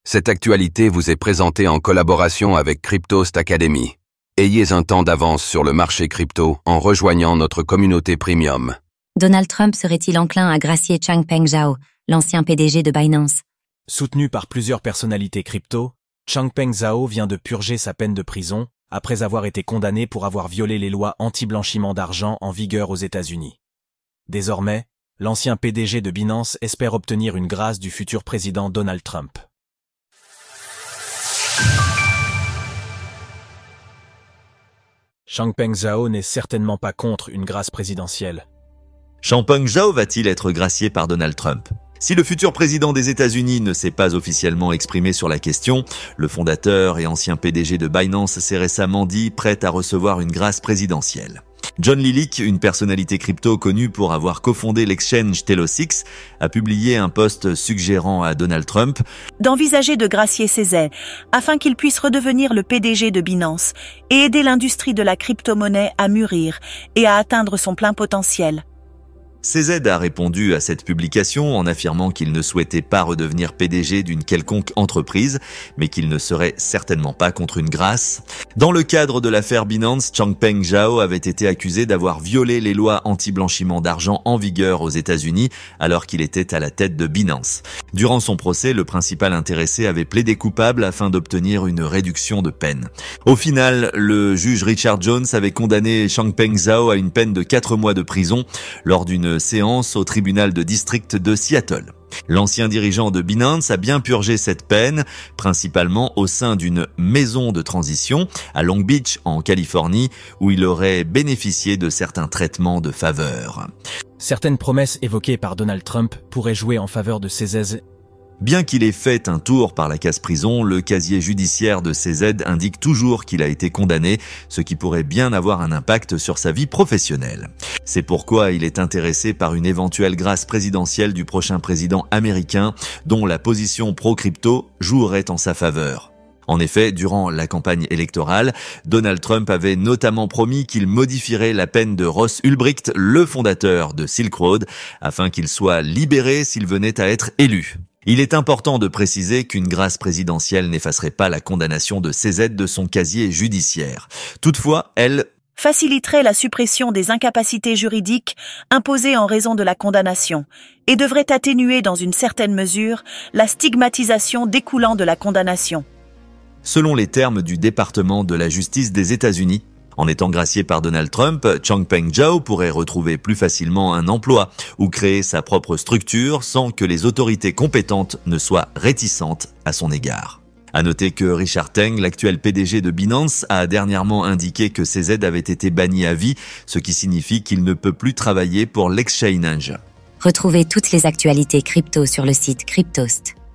Cette actualité vous est présentée en collaboration avec Cryptost Academy. Ayez un temps d'avance sur le marché crypto en rejoignant notre communauté premium. Donald Trump serait-il enclin à gracier Changpeng Zhao, l'ancien PDG de Binance? Soutenu par plusieurs personnalités crypto, Changpeng Zhao vient de purger sa peine de prison après avoir été condamné pour avoir violé les lois anti-blanchiment d'argent en vigueur aux États-Unis. Désormais, l'ancien PDG de Binance espère obtenir une grâce du futur président Donald Trump. Changpeng Zhao n'est certainement pas contre une grâce présidentielle. Changpeng Zhao va-t-il être gracié par Donald Trump? Si le futur président des États-Unis ne s'est pas officiellement exprimé sur la question, le fondateur et ancien PDG de Binance s'est récemment dit prêt à recevoir une grâce présidentielle. John Lilic, une personnalité crypto connue pour avoir cofondé l'exchange Telo6, a publié un post suggérant à Donald Trump d'envisager de gracier CZ afin qu'il puisse redevenir le PDG de Binance et aider l'industrie de la crypto-monnaie à mûrir et à atteindre son plein potentiel. CZ a répondu à cette publication en affirmant qu'il ne souhaitait pas redevenir PDG d'une quelconque entreprise, mais qu'il ne serait certainement pas contre une grâce. Dans le cadre de l'affaire Binance, Changpeng Zhao avait été accusé d'avoir violé les lois anti-blanchiment d'argent en vigueur aux États-Unis alors qu'il était à la tête de Binance. Durant son procès, le principal intéressé avait plaidé coupable afin d'obtenir une réduction de peine. Au final, le juge Richard Jones avait condamné Changpeng Zhao à une peine de 4 mois de prison lors d'une séance au tribunal de district de Seattle. L'ancien dirigeant de Binance a bien purgé cette peine, principalement au sein d'une maison de transition à Long Beach, en Californie, où il aurait bénéficié de certains traitements de faveur. Certaines promesses évoquées par Donald Trump pourraient jouer en faveur de CZ. Bien qu'il ait fait un tour par la case prison, le casier judiciaire de CZ indique toujours qu'il a été condamné, ce qui pourrait bien avoir un impact sur sa vie professionnelle. C'est pourquoi il est intéressé par une éventuelle grâce présidentielle du prochain président américain, dont la position pro-crypto jouerait en sa faveur. En effet, durant la campagne électorale, Donald Trump avait notamment promis qu'il modifierait la peine de Ross Ulbricht, le fondateur de Silk Road, afin qu'il soit libéré s'il venait à être élu. Il est important de préciser qu'une grâce présidentielle n'effacerait pas la condamnation de CZ de son casier judiciaire. Toutefois, elle faciliterait la suppression des incapacités juridiques imposées en raison de la condamnation et devrait atténuer dans une certaine mesure la stigmatisation découlant de la condamnation. Selon les termes du département de la justice des États-Unis, en étant gracié par Donald Trump, Changpeng Zhao pourrait retrouver plus facilement un emploi ou créer sa propre structure sans que les autorités compétentes ne soient réticentes à son égard. À noter que Richard Teng, l'actuel PDG de Binance, a dernièrement indiqué que CZ avait été banni à vie, ce qui signifie qu'il ne peut plus travailler pour l'exchange. Retrouvez toutes les actualités crypto sur le site cryptost.fr.